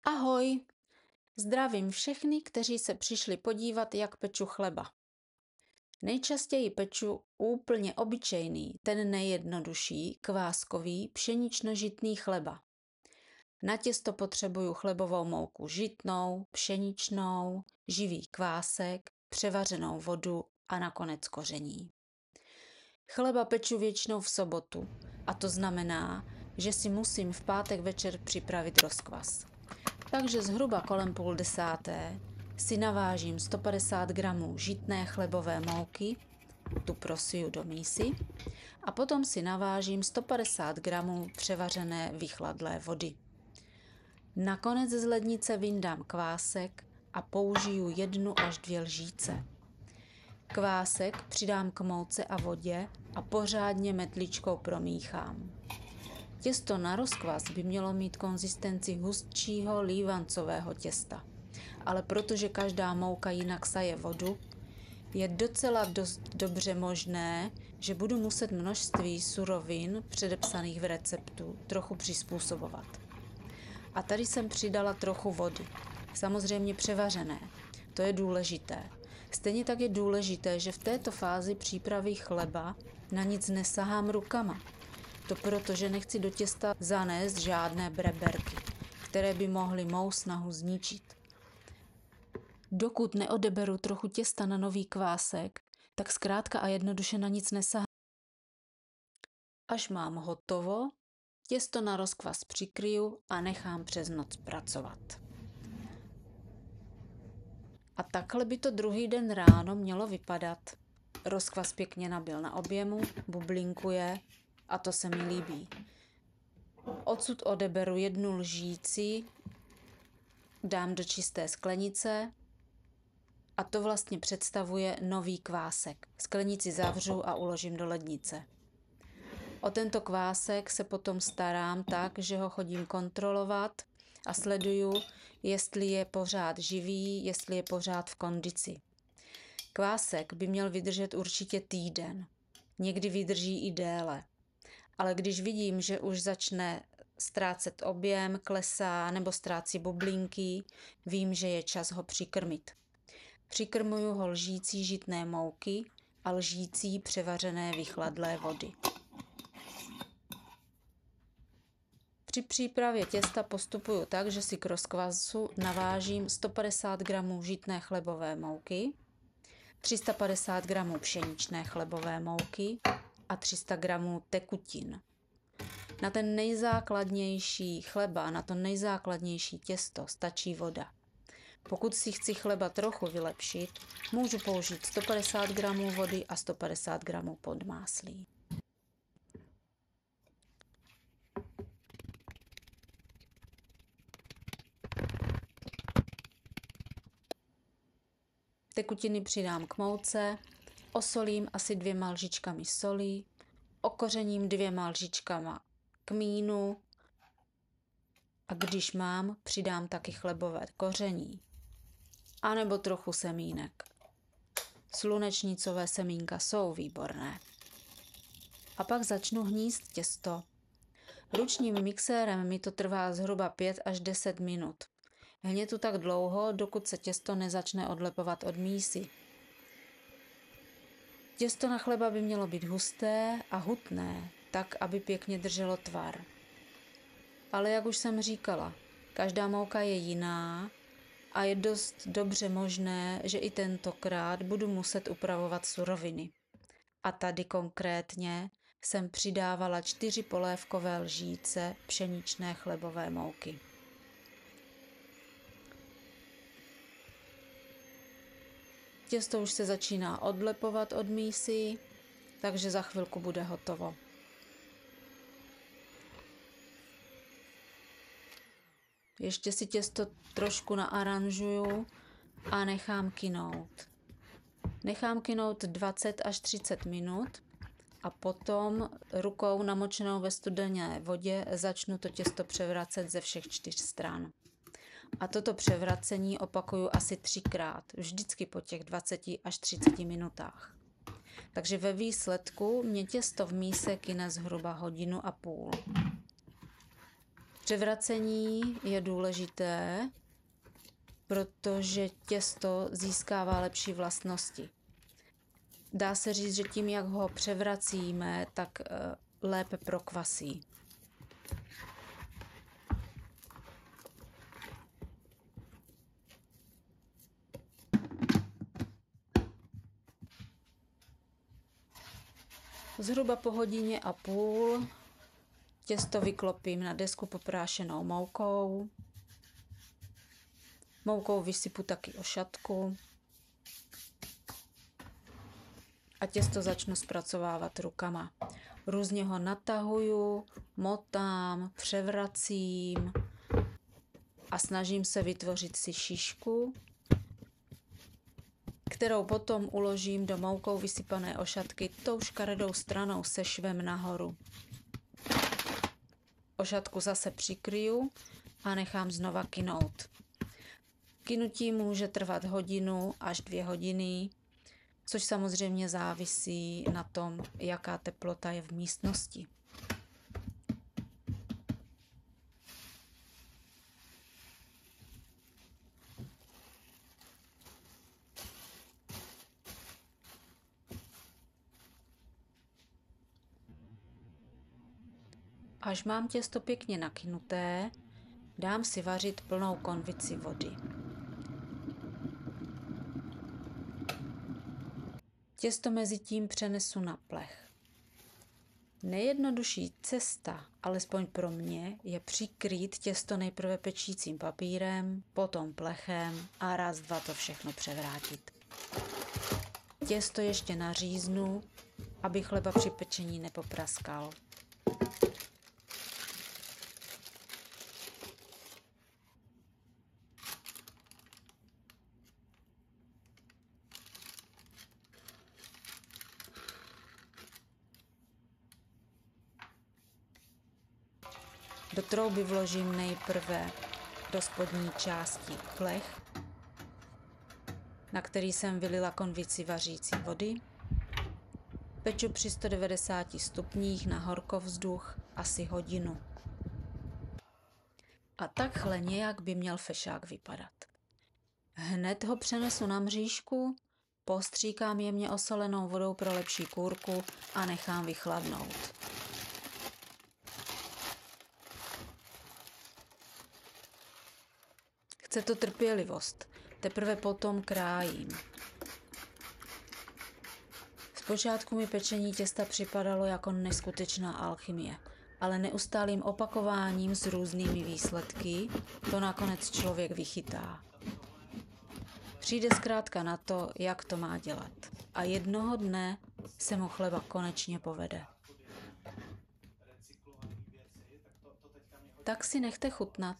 Ahoj! Zdravím všechny, kteří se přišli podívat, jak peču chleba. Nejčastěji peču úplně obyčejný, ten nejjednodušší, kváskový, pšenično-žitný chleba. Na těsto potřebuju chlebovou mouku žitnou, pšeničnou, živý kvásek, převařenou vodu a nakonec koření. Chleba peču většinou v sobotu a to znamená, že si musím v pátek večer připravit rozkvas. Takže zhruba kolem 9:30 si navážím 150 gramů žitné chlebové mouky, tu prosiju do mísy a potom si navážím 150 gramů převařené vychladlé vody. Nakonec z lednice vyndám kvásek a použiju 1 až 2 lžíce. Kvásek přidám k mouce a vodě a pořádně metličkou promíchám. Těsto na rozkvas by mělo mít konzistenci hustšího lívancového těsta, ale protože každá mouka jinak saje vodu, je docela dost dobře možné, že budu muset množství surovin předepsaných v receptu trochu přizpůsobovat. A tady jsem přidala trochu vody, samozřejmě převařené, to je důležité. Stejně tak je důležité, že v této fázi přípravy chleba na nic nesahám rukama. To proto, že nechci do těsta zanést žádné breberky, které by mohly mou snahu zničit. Dokud neodeberu trochu těsta na nový kvásek, tak zkrátka a jednoduše na nic nesahám. Až mám hotovo, těsto na rozkvas přikryju a nechám přes noc pracovat. A takhle by to druhý den ráno mělo vypadat. Rozkvas pěkně nabyl na objemu, bublinkuje a to se mi líbí. Odsud odeberu 1 lžíci, dám do čisté sklenice a to vlastně představuje nový kvásek. Sklenici zavřu a uložím do lednice. O tento kvásek se potom starám tak, že ho chodím kontrolovat a sleduju, jestli je pořád živý, jestli je pořád v kondici. Kvásek by měl vydržet určitě týden, někdy vydrží i déle. Ale když vidím, že už začne ztrácet objem, klesá nebo ztrácí bublinky, vím, že je čas ho přikrmit. Přikrmuju ho lžící žitné mouky a lžící převařené vychladlé vody. Při přípravě těsta postupuju tak, že si k rozkvasu navážím 150 gramů žitné chlebové mouky, 350 gramů pšeničné chlebové mouky a 300 gramů tekutin. Na ten nejzákladnější chleba, na to nejzákladnější těsto stačí voda. Pokud si chci chleba trochu vylepšit, můžu použít 150 gramů vody a 150 gramů podmáslí. Tekutiny přidám k mouce, osolím asi 2 lžičkami soli, okořením 2 lžičkama kmínu a když mám, přidám taky chlebové koření, anebo trochu semínek. Slunečnicové semínka jsou výborné. A pak začnu hnízd těsto. Ručním mixérem mi to trvá zhruba 5 až 10 minut. Hnětu tak dlouho, dokud se těsto nezačne odlepovat od mísy. Těsto na chleba by mělo být husté a hutné, tak, aby pěkně drželo tvar. Ale jak už jsem říkala, každá mouka je jiná a je dost dobře možné, že i tentokrát budu muset upravovat suroviny. A tady konkrétně jsem přidávala 4 polévkové lžíce pšeničné chlebové mouky. Těsto už se začíná odlepovat od mísy, takže za chvilku bude hotovo. Ještě si těsto trošku naaranžuju a nechám kynout. Nechám kynout 20 až 30 minut a potom rukou namočenou ve studené vodě začnu to těsto převracet ze všech 4 stran. A toto převracení opakuju asi 3krát, vždycky po těch 20 až 30 minutách. Takže ve výsledku mě těsto v míse kyne zhruba 1,5 hodiny. Převracení je důležité, protože těsto získává lepší vlastnosti. Dá se říct, že tím, jak ho převracíme, tak lépe prokvasí. Zhruba po hodině a půl těsto vyklopím na desku poprášenou moukou. Moukou vysypu taky ošatku a těsto začnu zpracovávat rukama. Různě ho natahuju, motám, převracím a snažím se vytvořit si šišku, kterou potom uložím do moukou vysypané ošatky tou škaredou stranou se švem nahoru. Ošatku zase přikryju a nechám znova kynout. Kynutí může trvat 1 až 2 hodiny, což samozřejmě závisí na tom, jaká teplota je v místnosti. Až mám těsto pěkně nakynuté, dám si vařit plnou konvici vody. Těsto mezi tím přenesu na plech. Nejjednodušší cesta, alespoň pro mě, je přikrýt těsto nejprve pečícím papírem, potom plechem a raz, dva to všechno převrátit. Těsto ještě naříznu, aby chleba při pečení nepopraskal. Do trouby vložím nejprve do spodní části plech, na který jsem vylila konvici vařící vody. Peču při 190 stupních na horkovzduch asi 1 hodinu. A takhle nějak by měl fešák vypadat. Hned ho přenesu na mřížku, postříkám jemně osolenou vodou pro lepší kůrku a nechám vychladnout. Chce to trpělivost, teprve potom krájím. Zpočátku mi pečení těsta připadalo jako neskutečná alchymie, ale neustálým opakováním s různými výsledky to nakonec člověk vychytá. Přijde zkrátka na to, jak to má dělat. A jednoho dne se mu chleba konečně povede. Tak si nechte chutnat.